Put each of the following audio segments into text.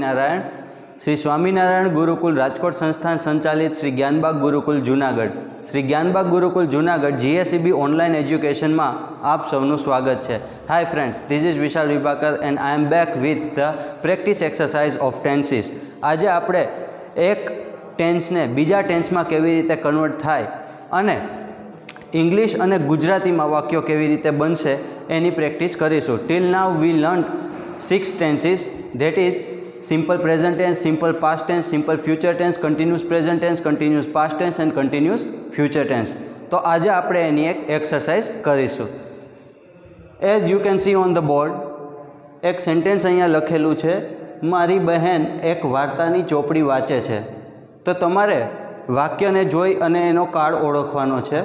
स्वामीनारायण। श्री स्वामीनारायण गुरुकुल राजकोट संस्थान संचालित Shri Gyanbag Gurukul Junagadh. Shri Gyanbag Gurukul Junagadh GSEB online education में आप सबनु स्वागत है। Hi friends, this is Vishal Vibhakar and I am back with the practice exercise of tenses. आज आपणे एक टेन्स ने बीजा टेन्स में केवी रीते कन्वर्ट थाय अने इंग्लिश अने गुजराती में वाक्यों केवी रीते बनशे एनी प्रेक्टिस करीशुं। Till now we learn 6 tenses, that is simple present tense, simple past tense, simple future tense, continuous present tense, continuous past tense and continuous future tense. तो आज आपणे एनी एक एक्सरसाइज करीशुं। As you can see on the board एक sentence अहींया लखेलुं छे, मारी बहन एक वार्तानी चोपड़ी वाँचे छे। तो तमारे वाक्यने जोई अने एनो काळ ओळखवानो छे।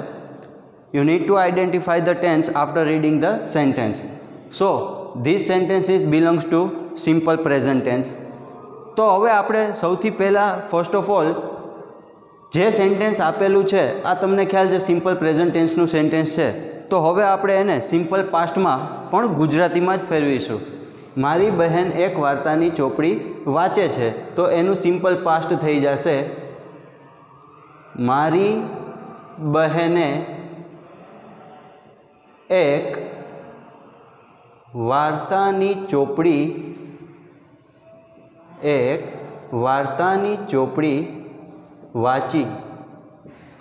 You need to identify the tense after reading the sentence. So this sentence is belongs to simple present tense. तो हवे आपणे सौथी पहला फर्स्ट ऑफ ऑल जे सेंटेन्स आपेलू छे आ तमने ख्याल छे सिंपल प्रेजेंट टेन्स नु सेंटेन्स छे। तो हवे आपणे एने सिंपल पास्ट में पण गुजराती में ज फेरवीशुं। मारी बहन एक वार्तानी चोपड़ी वाँचे छे तो एनु सिंपल पास्ट थई जशे मारी बहने एक वार्तानी चोपड़ी वाँची।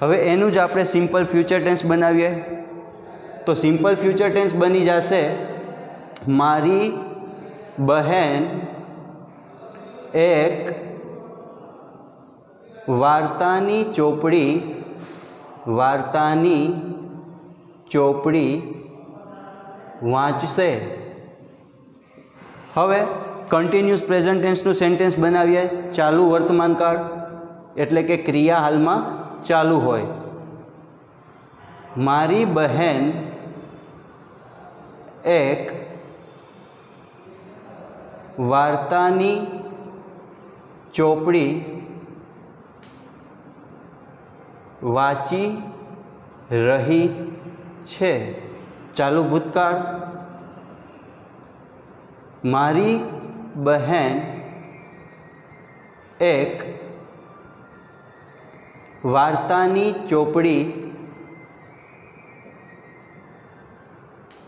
हवे एनु ज आपणे सिंपल फ्यूचर टेन्स बनावीए तो सिंपल फ्यूचर टेन्स बनी जाशे मारी बहन एक वार्तानी चोपड़ी वाँचशे। हवे कंटीन्यूअस प्रेजेंट टेन्स नु सेंटेन्स बनावीए चालू वर्तमान काल एटले के क्रिया हाल में चालू होय। मारी बहन एक वार्तानी चोपड़ी वाँची रही छे चालू भूतकाळ। मारी बहन एक वार्तानी चोपड़ी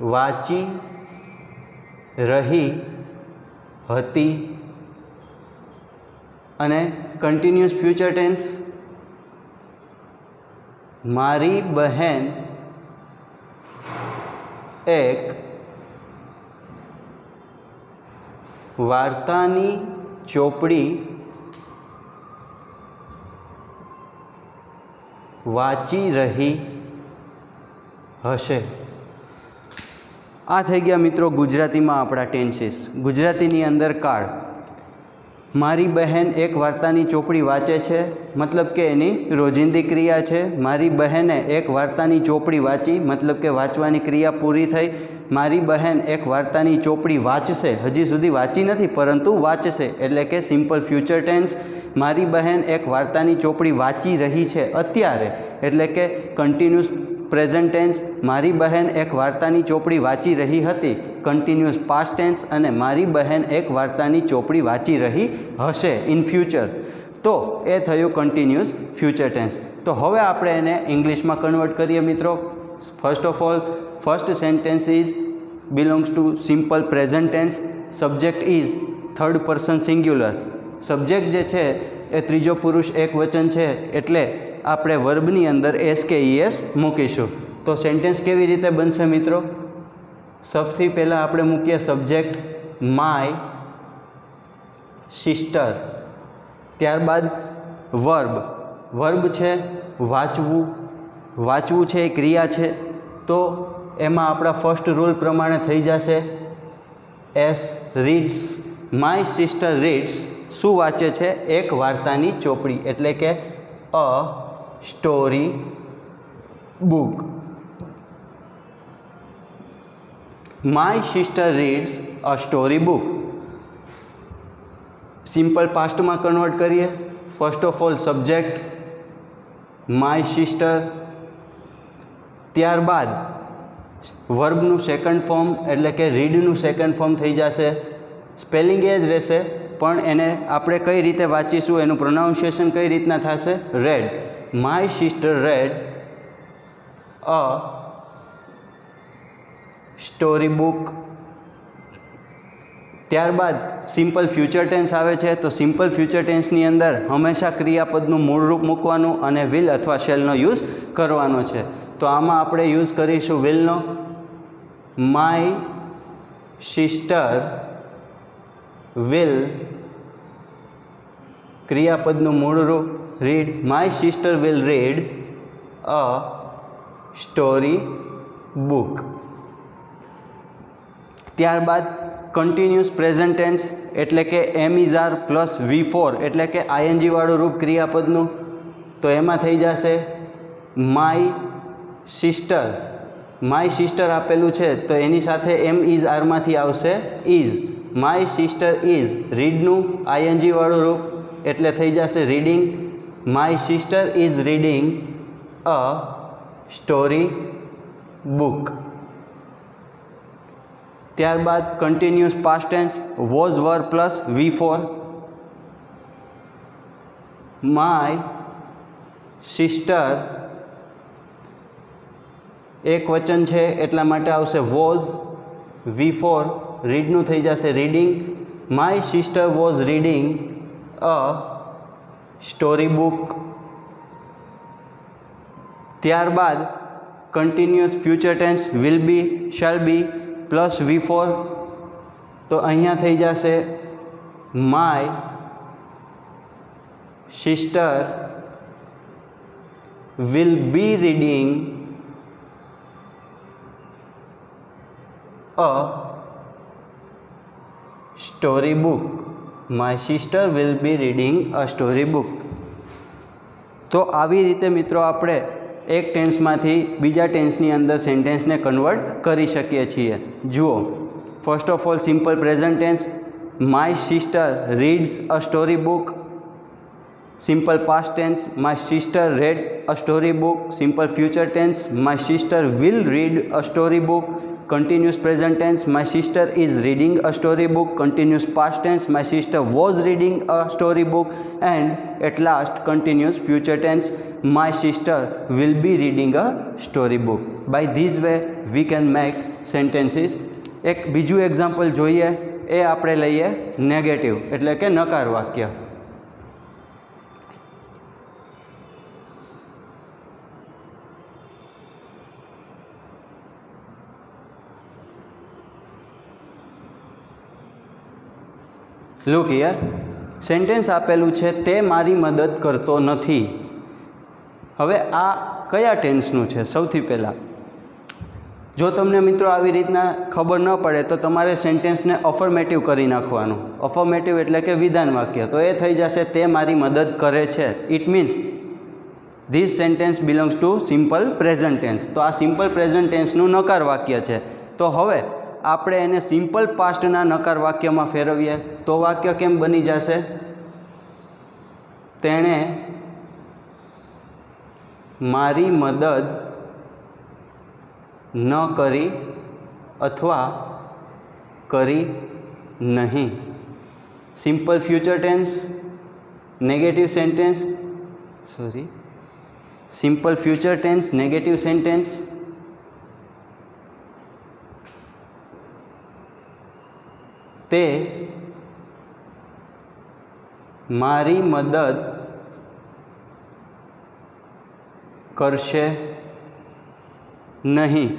वाँची रही हती। अने कंटीन्यूअस फ्यूचर टेन्स मारी बहन एक वार्तानी चोपड़ी वाँची रही हशे। आ थई गया मित्रों गुजराती में आपड़ा टेन्सीस। गुजराती अंदर काळ मारी बहन एक वार्तानी चोपड़ी वाँचे छे मतलब के एनी रोजिंदी क्रिया छे। मारी बहने एक वार्तानी चोपड़ी वाँची मतलब के वाँचवानी क्रिया पूरी थई। मारी बहन एक वार्तानी चोपड़ी वाँचशे, हजी सुधी वाँची नथी परंतु वाँचशे एटले के सिंपल फ्यूचर टेन्स। मारी बहन एक वार्तानी चोपड़ी वाँची रही छे अत्यारे एटले के कंटीन्यूअस प्रेजेंट टेन्स। मारी बहन एक वार्तानी चोपड़ी वाँची रही हती कंटीन्यूअस पास्ट टेन्स। अने मारी बहन एक वार्तानी चोपड़ी वाँची रही हशे इन फ्यूचर। तो ए थयुं कंटीन्यूअस फ्यूचर टेन्स। तो हवे आपणे एने इंग्लिश में कन्वर्ट करीए मित्रों। First of all first sentence is belongs to simple present tense. Subject is third person singular. Subject जे छे ए त्रीजो पुरुष एक वचन छे एटले आपणे वर्बनी अंदर SKES मूकीशुं। तो सेंटेन्स केवी रीते बनशे मित्रों? सबथी पहला आपणे मूकीए सब्जेक्ट माय सिस्टर, त्यारबाद वर्ब छे वाँचवू। वाँचवू छे क्रिया छे तो एमां आपणा फर्स्ट रूल प्रमाणे थई जशे S reads. My sister reads शुं वाँचे छे? एक वार्तानी चोपड़ी एटले के a story book. My sister reads a story book. Simple past में कन्वर्ट करिए। First of all subject my sister, त्यारबाद वर्बનું સેકન્ડ ફોર્મ એટલે કે રીડનું સેકન્ડ ફોર્મ થઈ જશે। સ્પેલિંગ એ જ રહેશે પણ એને આપણે કઈ રીતે વાંચીશું, એનું પ્રોનાઉન્સિએશન કઈ રીતના થશે? Red. My sister read a story book. ત્યારબાદ સિમ્પલ ફ્યુચર ટેન્સ આવે છે. તો સિમ્પલ ફ્યુચર ટેન્સની અંદર હંમેશા ક્રિયાપદનું મૂળ રૂપ મૂકવાનું અને વિલ અથવા શેલનો યુઝ કરવાનો છે. તો આમાં આપણે યુઝ કરીશું વિલનો. માય સિસ્ટર વિલ, ક્રિયાપદનું મૂળ રૂપ read. My sister will read a story book. ત્યારબાદ કન્ટિન્યુઅસ પ્રેઝન્ટ ટેન્સ એટલે કે એમ ઇઝ આર પ્લસ V4 એટલે કે આઈએનજી વાળું રૂપ ક્રિયાપદનું. તો એમાં થઈ જશે માય સિસ્ટર. માય સિસ્ટર આપેલું છે તો એની સાથે એમ ઇઝ આરમાંથી આવશે ઇઝ. માય સિસ્ટર ઇઝ રીડનું આઈએનજી વાળું રૂપ એટલે થઈ જશે reading. My sister is reading a story book. ત્યારબાદ continuous past tense was were plus V4. My sister એક વચન છે એટલા માટે આવશે વોઝ. V4 રીડનું થઈ જશે reading. My sister was reading a story book. ત્યારબાદ continuous future tense will be shall be plus V4. તો અહીંયા થઈ જશે my sister will be reading a story book. My sister will be reading a story book. તો આવી રીતે મિત્રો આપણે એક ટેન્સમાંથી બીજા ટેન્સની અંદર સેન્ટેન્સને કન્વર્ટ કરી શકીએ છીએ. જુઓ, first of all simple present tense my sister reads a story book. Simple past tense my sister read a story book. Simple future tense my sister will read a story book. Continuous present tense my sister is reading a storybook. Continuous past tense my sister was reading a storybook. And at last continuous future tense my sister will be reading a storybook. By this way we can make sentences. એક બીજું example જોઈએ, એ આપણે લઈએ negative એટલે કે નકાર વાક્ય. Look here, sentence આપેલું છે તે મારી મદદ કરતો નથી. હવે આ કયા ટેન્સનું છે? સૌથી પહેલાં જો તમને મિત્રો આવી રીતના ખબર ન પડે તો તમારે સેન્ટેન્સને અફર્મેટિવ કરી નાખવાનું. અફર્મેટિવ એટલે કે વિધાન વાક્ય. તો એ થઈ જશે તે મારી મદદ કરે છે. It means this sentence belongs to simple present tense. તો આ સિમ્પલ પ્રેઝન્ટ ટેન્સનું નકાર વાક્ય છે. તો હવે આપણે એને સિમ્પલ પાસ્ટના નકાર વાક્યમાં ફેરવીએ તો વાક્ય કેમ બની જશે? તેણે મારી મદદ ન કરી અથવા કરી નહીં. Simple future tense negative sentence simple future tense negative sentence. તે મારી મદદ કરશે નહીં.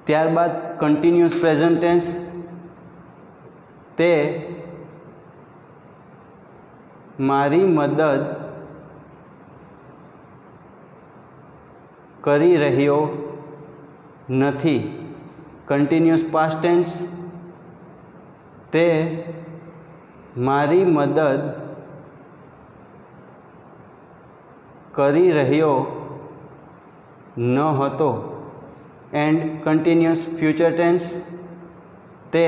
ત્યારબાદ કન્ટિન્યુઅસ પ્રેઝન્ટ ટેન્સ તે મારી મદદ કરી રહ્યો નથી. કન્ટિન્યુઅસ પાસ્ટ ટેન્સ તે મારી મદદ કરી રહ્યો ન હતો. એન્ડ કન્ટિન્યુઅસ ફ્યુચર ટેન્સ તે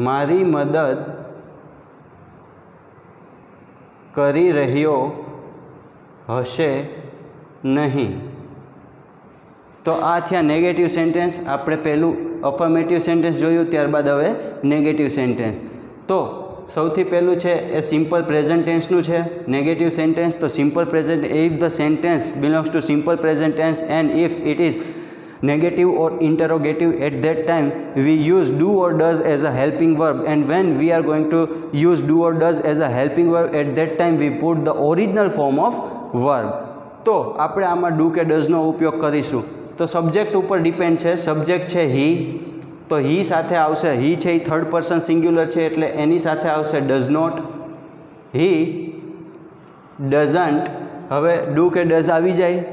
મારી મદદ કરી રહ્યો હશે નહીં. તો આ થયા નેગેટિવ સેન્ટેન્સ. આપણે પહેલું અફર્મેટિવ સેન્ટેન્સ જોયું, ત્યારબાદ હવે નેગેટિવ સેન્ટેન્સ. तो સૌથી પહેલું છે એ સિમ્પલ પ્રેઝન્ટ ટેન્સનું છે નેગેટિવ સેન્ટેન્સ. તો simple present if the sentence belongs to simple present tense and if it is negative or interrogative, at that time we use do or does as a helping verb, and when we are going to use do or does as a helping verb, at that time we put the original form of verb. તો આપણે આમાં do કે does નો ઉપયોગ કરીશું. તો subject ઉપર depend છે. Subject છે he, તો he સાથે આવશે, he છે એ થર્ડ પર્સન સિંગ્યુલર છે એટલે એની સાથે આવશે does not. he doesn't, હવે do કે does આવી જાય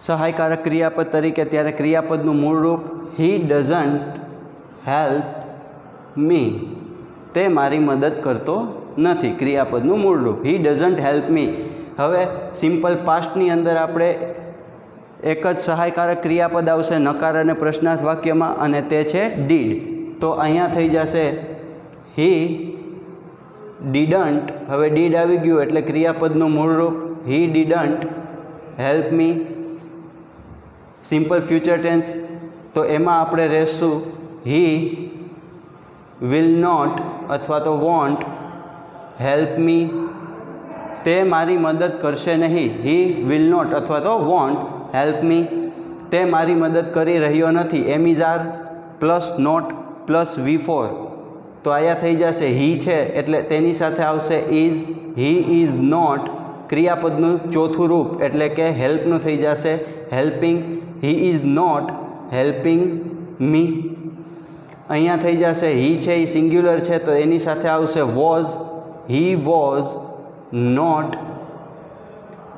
સહાયકારક ક્રિયાપદ તરીકે, ત્યારે ક્રિયાપદનું મૂળ રૂપ he doesn't help me, તે મારી મદદ કરતો નથી. ક્રિયાપદનું મૂળ રૂપ he doesn't help me. હવે સિમ્પલ પાસ્ટની અંદર આપણે એક જ સહાયકારક ક્રિયાપદ આવશે નકાર અને પ્રશ્નાર્થ વાક્યમાં, અને તે છે did. તો અહીંયા થઈ જશે he didn't, હવે did આવી ગયું એટલે ક્રિયાપદનું મૂળ રૂપ he didn't help me. Simple future tense, તો એમાં આપણે રહેશું he will not અથવા તો won't help me, તે મારી મદદ કરશે નહીં. he will not અથવા તો won't help me, તે મારી મદદ કરી રહ્યો નથી. Am is are plus not plus V4, તો અહીંયા થઈ જશે he છે એટલે તેની સાથે આવશે is. he is not ક્રિયાપદનું ચોથું રૂપ એટલે કે હેલ્પનું થઈ જશે helping. he is not helping me. અહીંયા થઈ જશે he છે એ સિંગ્યુલર છે તો એની સાથે આવશે was. he was not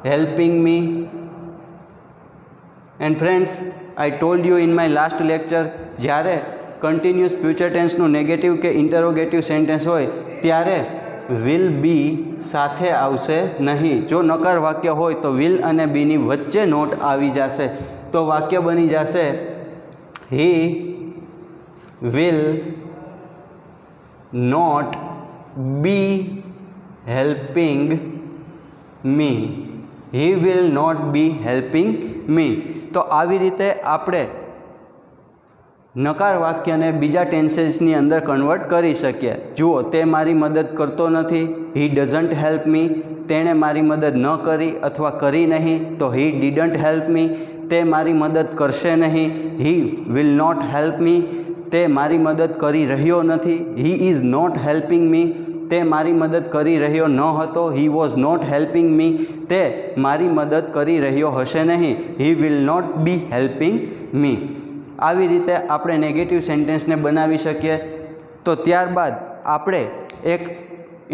helping me. And friends, I told you in my last lecture, જ્યારે કન્ટિન્યુઅસ ફ્યુચર ટેન્સનું નેગેટિવ કે ઇન્ટરોગેટિવ સેન્ટેન્સ હોય ત્યારે વિલ બી સાથે આવશે નહીં. જો નકાર વાક્ય હોય તો વિલ અને બીની વચ્ચે નોટ આવી જશે તો વાક્ય બની જશે he will not be helping me. he will not be helping me. તો આવી રીતે આપણે નકાર વાક્યને બીજા ટેન્सेसની અંદર કન્વર્ટ કરી શકીએ. જુઓ, તે મારી મદદ કરતો નથી, he doesn't help me, તેણે મારી મદદ ન કરી અથવા કરી નહીં તો he didn't help me, તે મારી મદદ કરશે નહીં he will not help me, તે મારી મદદ કરી રહ્યો નથી he is not helping me, તે મારી મદદ કરી રહ્યો ન હતો he was not helping me, તે મારી મદદ કરી રહ્યો હશે નહીં he will not be helping me. આવી રીતે આપણે નેગેટિવ સેન્ટેન્સને બનાવી શકીએ. તો ત્યારબાદ આપણે એક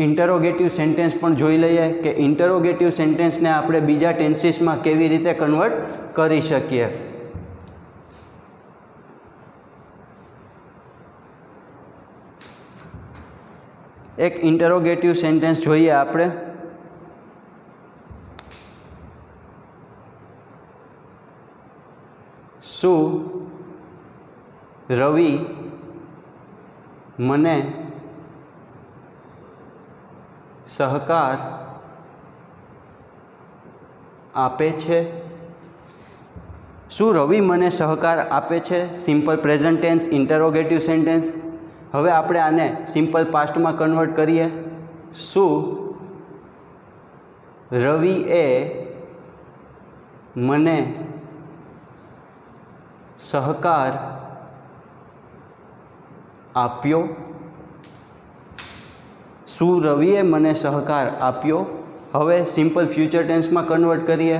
ઇન્ટરોગેટિવ સેન્ટેન્સ પણ જોઈ લઈએ કે ઇન્ટરોગેટિવ સેન્ટેન્સને આપણે બીજા ટેન્સીસમાં કેવી રીતે કન્વર્ટ કરી શકીએ. એક ઇન્ટરોગેટિવ સેન્ટેન્સ જોઈએ આપણે. શું રવિ મને સહકાર આપે છે? શું રવિ મને સહકાર આપે છે? Simple present tense interrogative sentence. હવે આપણે આને સિમ્પલ પાસ્ટમાં કન્વર્ટ કરીએ. શું રવિએ મને સહકાર આપ્યો? શું રવિએ મને સહકાર આપ્યો? હવે સિમ્પલ ફ્યુચર ટેન્સમાં કન્વર્ટ કરીએ.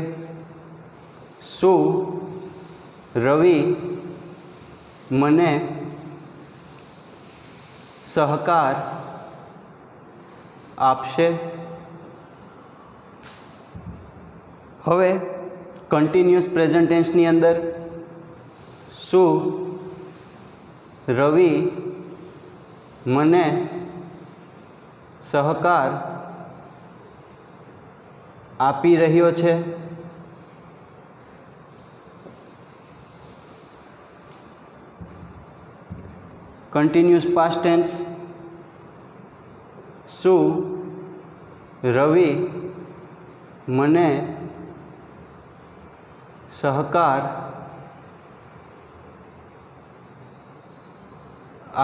શું રવિ મને સહકાર આપશે? હવે કન્ટિન્યુઅસ પ્રેઝન્ટ ટેન્સની અંદર શું રવિ મને સહકાર આપી રહ્યો છે? Continuous past tense. શું રવિ મને સહકાર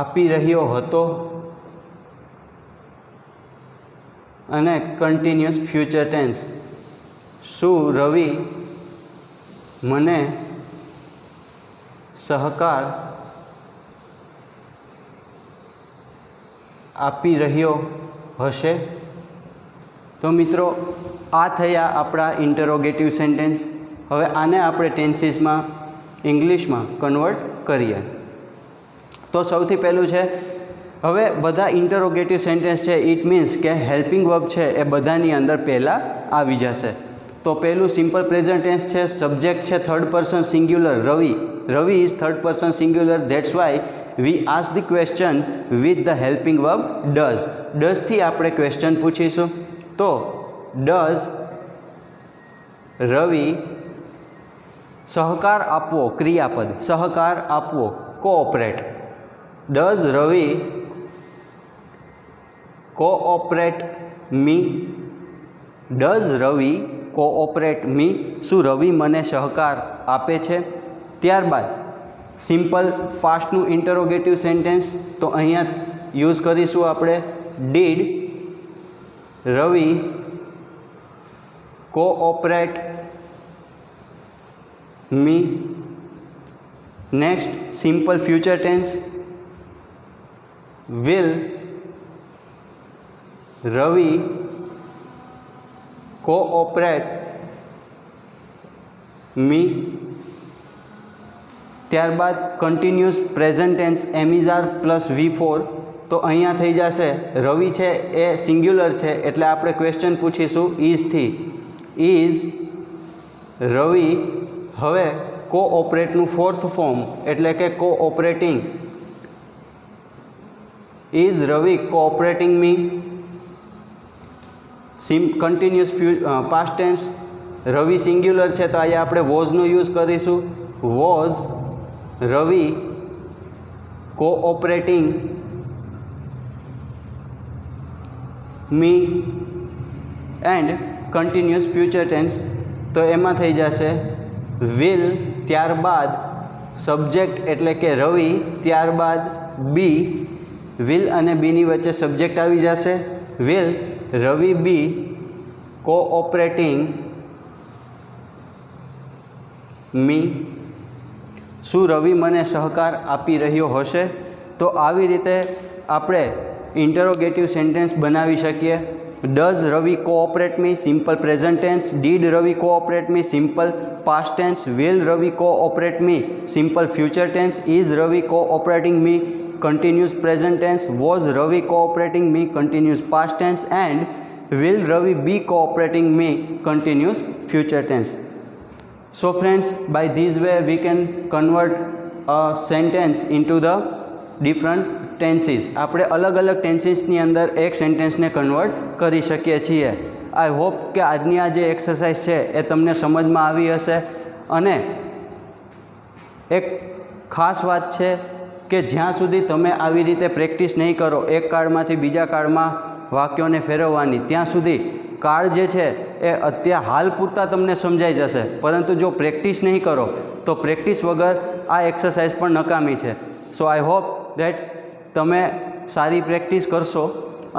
આપી રહ્યો હતો? અને કન્ટિન્યુઅસ ફ્યુચર ટેન્સ. શું રવિ મને સહકાર આપી રહ્યો હશે? તો મિત્રો આ થયા આપણા ઇન્ટરોગેટિવ સેન્ટેન્સ. હવે આને આપણે ટેન્સીસમાં ઇંગ્લિશમાં કન્વર્ટ કરીએ. તો સૌથી પહેલું છે, હવે બધા ઇન્ટરોગેટિવ સેન્ટેન્સ છે ઇટ મીન્સ કે હેલ્પિંગ વર્બ છે એ બધાની અંદર પહેલાં આવી જશે. તો પહેલું સિમ્પલ પ્રેઝન્ટ ટેન્સ છે, સબ્જેક્ટ છે third person singular Ravi. Ravi is third person singular, that's why we ask the question with the helping verb does. ડઝથી આપણે ક્વેશ્ચન પૂછીશું. તો ડઝ રવિ સહકાર આપવો, ક્રિયાપદ સહકાર આપવો, cooperate. Does Ravi cooperate me? Does Ravi cooperate me? શું રવિ મને સહકાર આપે છે? ત્યારબાદ સિમ્પલ પાસ્ટનું ઇન્ટરોગેટિવ સેન્ટેન્સ, તો અહીંયા યુઝ કરીશું આપણે did Ravi cooperate me. Next simple future tense, will Ravi cooperate me. ત્યારબાદ continuous present tense am is are plus V4. તો અહીંયા થઈ જશે રવિ છે એ સિંગ્યુલર છે એટલે આપણે ક્વેશ્ચન પૂછીશું ઇઝથી. ઇઝ રવિ, હવે કોઓપરેટનું ફોર્થ ફોર્મ એટલે કે cooperating. Is Ravi cooperating me. Continuous past tense, Ravi singular છે તો અહીંયા આપણે વોઝનો યુઝ કરીશું. Was Ravi cooperating me. And continuous future tense, તો એમાં થઈ જશે વિલ, ત્યારબાદ સબ્જેક્ટ એટલે કે રવિ, ત્યારબાદ બી. વિલ અને બીની વચ્ચે સબ્જેક્ટ આવી જશે. વિલ રવિ બી કોઓપરેટિંગ મી. શું રવિ મને સહકાર આપી રહ્યો હશે? તો આવી રીતે આપણે ઇન્ટરોગેટિવ સેન્ટેન્સ બનાવી શકીએ. Does Ravi cooperate me, simple present tense. Did Ravi cooperate me, simple past tense. Will Ravi cooperate me, simple future tense. Is Ravi cooperating me, continuous present tense. Was Ravi cooperating me, continuous past tense. And will Ravi be cooperating me, continuous future tense. So friends, by this way we can convert a sentence into the different tenses. આપણે અલગ અલગ ટેન્સીસની અંદર એક સેન્ટેન્સને convert કરી શકીએ છીએ. I hope કે આજની આ જે એક્સરસાઇઝ છે એ તમને સમજમાં આવી હશે. અને એક ખાસ વાત છે કે જ્યાં સુધી તમે આવી રીતે પ્રેક્ટિસ નહીં કરો એક કાળમાંથી બીજા કાળમાં વાક્યોને ફેરવવાની, ત્યાં સુધી કાળ જે છે એ અત્યારે હાલ પૂરતા તમને સમજાઈ જશે. પરંતુ જો પ્રેક્ટિસ નહીં કરો તો પ્રેક્ટિસ વગર આ એક્સરસાઇઝ પણ નકામી છે. સો આઈ હોપ દેટ તમે સારી પ્રેક્ટિસ કરશો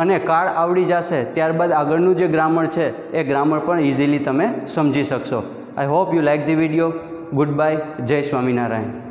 અને કાળ આવડી જશે ત્યારબાદ આગળનું જે ગ્રામર છે એ ગ્રામર પણ ઇઝીલી તમે સમજી શકશો. I hope you like the video. Good bye. જય સ્વામિનારાયણ.